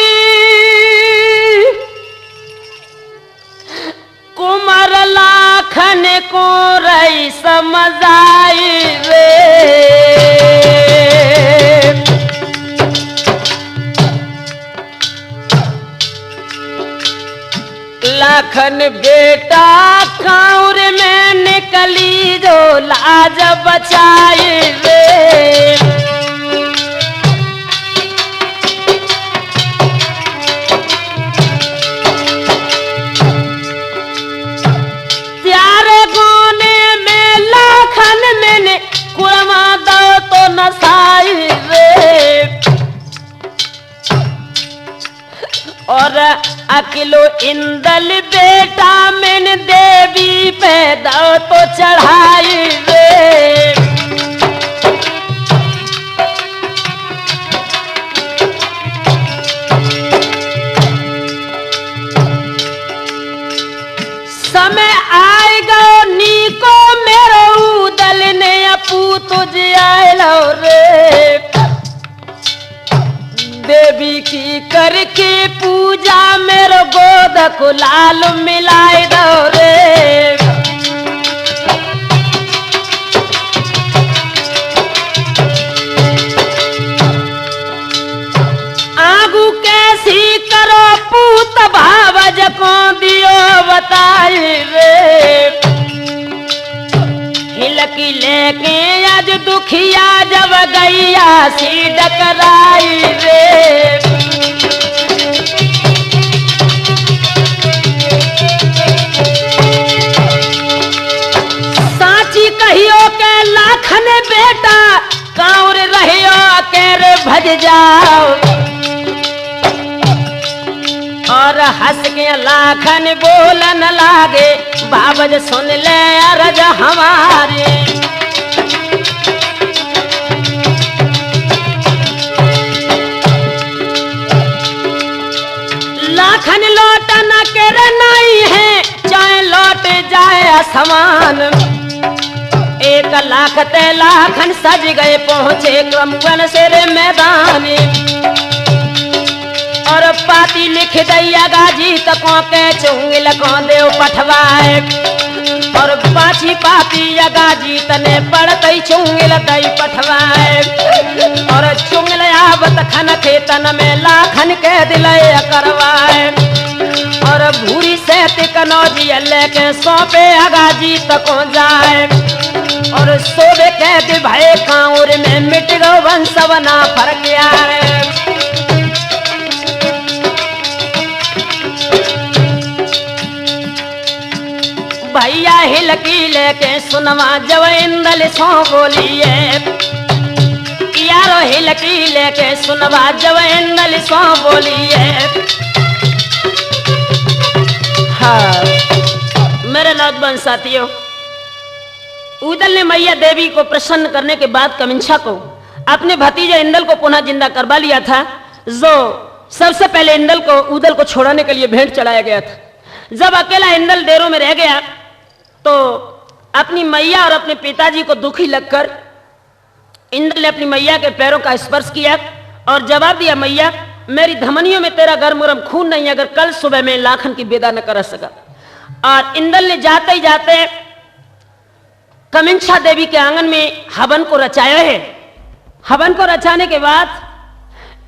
कुमार लाखन को रही समझ आई रे। लाखन बेटा कांवर में निकली जो लाज बचाई रे। त्यारे गोने में लाखन मैंने कुरमा दो तो नसाई रे। और अकेलो इंदल बेटा मैंने देवी पे दो तो चढ़ाई रे। समय आएगा नीको मेरो उदल ने अपू तुझे आयलो रे। देवी की करके पूजा मेरो गोद को लाल मिलाए दो रे। आगू कैसी करो पूत भावज को दियो बताई रे। हिलकी लेके आज दुखिया जब गैया सी डकराई रे। साची कहियो के लाखन बेटा कांवर रहियो के रे भज जाओ। और हंस के लाखन बोलन लागे बाबज सुन ले अरज हमारे। लाखन लौटना के नहीं है समान। 1 लाख ते लाखन सज गए पहुंचे क्रमगन से रे मैदान। और पाती लिख दैया गाजी तकों के चुंगिल को देव पठवाए। और पाछी पाती गाजी तने पड़तई चुंगिल दई पठवाए। और चुंगिल आवत खन थे तन में लाखन के दिलय करवाए। और भूरी से तिकनौजी लेके सौंपे अगाजी तको जाए। और सोबे कह दे भाई कांवर में मिट गो वंशवना फर्क यार। भैया हिलकी लेके सुनवा जब इंदल सो बोलिए। यारो हिलकी लेके सुनवा जब इंदल सो बोलिए। हाँ मेरे नौजवान साथियों, उदल ने मैया देवी को प्रसन्न करने के बाद कमिंछा को अपने भतीजे इंदल को पुनः जिंदा करवा लिया था। जो सबसे पहले इंदल को उदल को छोड़ाने के लिए भेंट चढ़ाया गया था। जब अकेला इंदल डेरों में रह गया तो अपनी मैया और अपने पिताजी को दुखी लगकर इंदल ने अपनी मैया के पैरों का स्पर्श किया और जवाब दिया, मैया मेरी धमनियों में तेरा गर्म गर्म खून नहीं, अगर कल सुबह में लाखन की विदा न कर सका। और इंदल ने जाते ही जाते कमिंछा देवी के आंगन में हवन को रचाया है। हवन को रचाने के बाद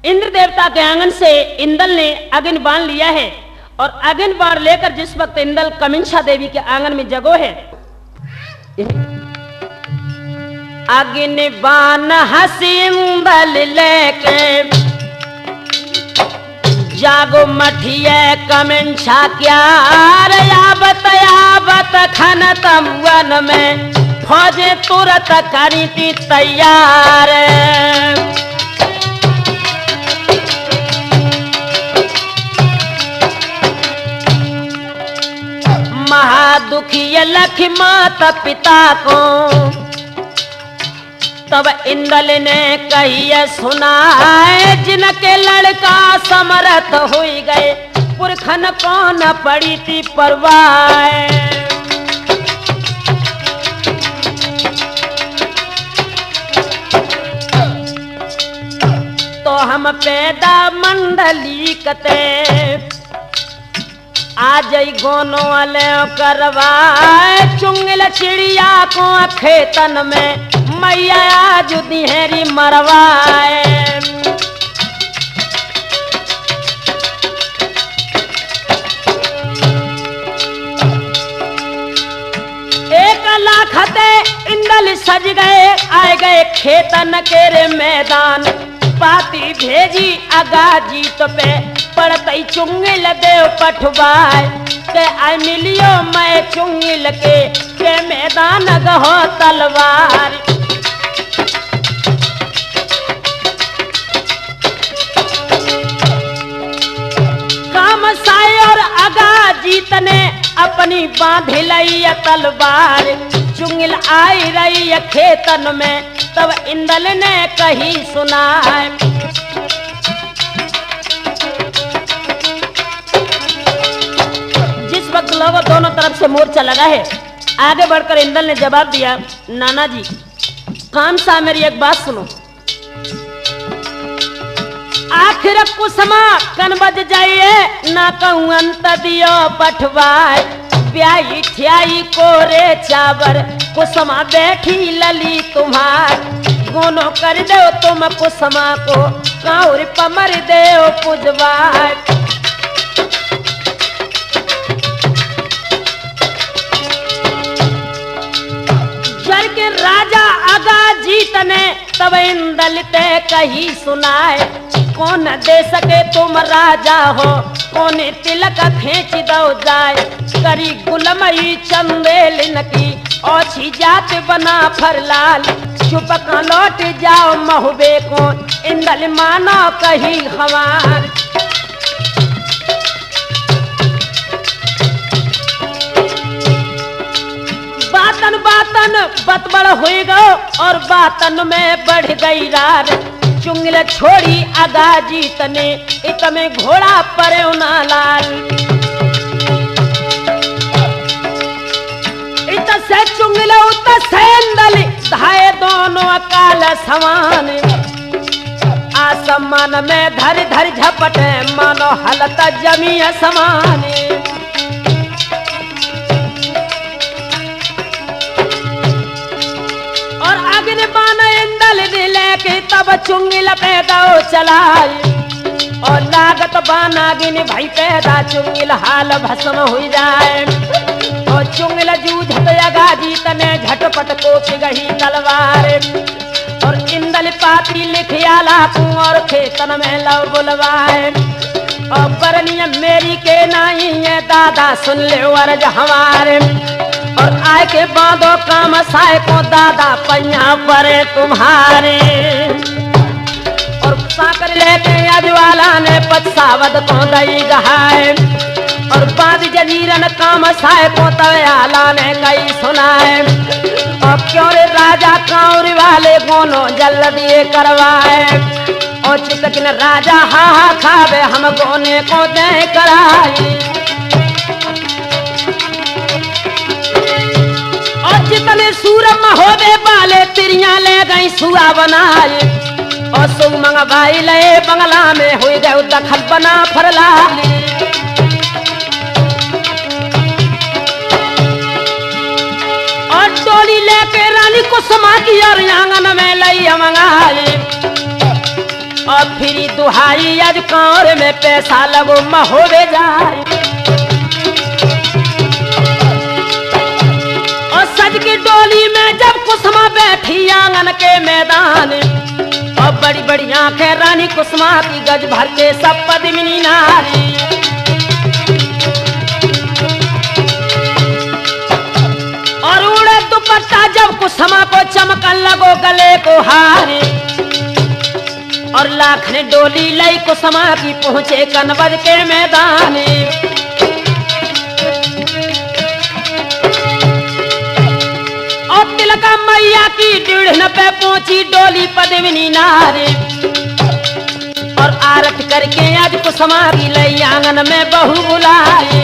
इंद्र देवता के आंगन से इंदल ने अग्नि बाण लिया है। और अग्नि बाण लेकर जिस वक्त इंदल कमिंछा देवी के आंगन में जगो है, अग्नि बाण हसी इंदल लेके जागो मठिए कमिंछा क्या याबत खन तम वन में फौजे तुरंत करी थी तैयार। महादुखी लखी माता पिता को तब इंदल ने कहिए सुनाए, जिनके लड़का समर्थ हो गए पुरखन कौन पड़ी थी परवाह। तो हम पैदा मंडली कते आज गोनो वाले करवाए। चुंगल चिड़िया को खेतन में मैया आज दिहरी मरवाए। 1 लाख ते इंदल सज गए आए गए खेतन के रे मैदान। पाती भेजी अगाजी तो पे पड़तई चुंगिल देव पठवाए। के आई मिलियो मैं चुंगिल के मैदान गहो तलवार। काम साय और अगाजी तने अपनी बांधी लई तलवार। चुंगिल आई रही खेतन में तब इंदल ने कही सुनाए। जिस वक्त लोगों दोनों तरफ से मोर्चा लगा है, आगे बढ़कर इंदल ने जवाब दिया, नाना जी काम सा मेरी एक बात सुनो। आखिर कुसमा कन बज जाइए ना कहूं अंत दियो पठवाए। ब्याही ठियाई कोरे चावर कुसमा बैठी लली तुम्हार। गोनो कर दो तुम कुसमा को काउर पमर देव पुजवार। जर के राजा आगा जीतने तब इंदल ते कही सुनाए। कौन दे सके तुम राजा हो, कौन तिलक खींच दो जाए। करी गुलमई चंदेलिन की ओछी जात बना फरलाल। चुप का लौट जाओ महुबे को इंदल मानो कही हमार। बातन बातन बतबड़ हुई गो और बातन में बढ़ गई रार। चुंगल छोड़ी आगा जीतने इतने घोड़ा पर लाल। से चुंगलो त सेंदल धाए दोनों काल समान आसमान में धर धर झपटे मानो हलत जमी समान और अग्नि बान इंदल लेके तब चुंगिल पैदा चलाई और लागत बानागिन भाई पैदा चुंगिल हाल भस्म हो जाए और चुंगिल जूझत अगाजी तने झटपट कोप गही तलवार और इंदल पाती लिखियाला कुंवर खेतन में लव बुलवाए और बरनिया मेरी के नाई है दादा सुन ले वर्ज हमारे और आए के बांधो काम साए को दादा पैया परे तुम्हारे और साकर लेके अजवाला ने पछावत को दई गहाए और बाद जजीरन काम साए को तयाला ने कई सुनाए और क्यों रे राजा कांवरी वाले गोनो जल्दी करवाए और चितकिन राजा हा हा खावे हम गोने को दे कराई और जितने सूरम होवे बाले तिरिया ले गई सुआ बनाए और सुग मंगवाई ले बंगला में हुई गए दखल बना फरलाली और डोली लेके रानी को समा की और आंगन में लई मंगाई और फिर दुहाई आज कांवर में पैसा लगो महोवे जाए और सज की डोली में जब कुसुमा बैठी आंगन के मैदान और बड़ी बड़ी आंखें रानी कुसुमा की गज भर के सब पद्मिनी नारी और उड़े दुपट्टा जब कुसुमा को चमकन लगो गले को हारे और लाख ने डोली लाई कुसुमा की पहुंचे कनबद के मैदान और तिलका मैया की डीढ़ पे पहुंची डोली पद्मिनी नारी और आरत करके आज कुसुमा की लई आंगन में बहू बुलाई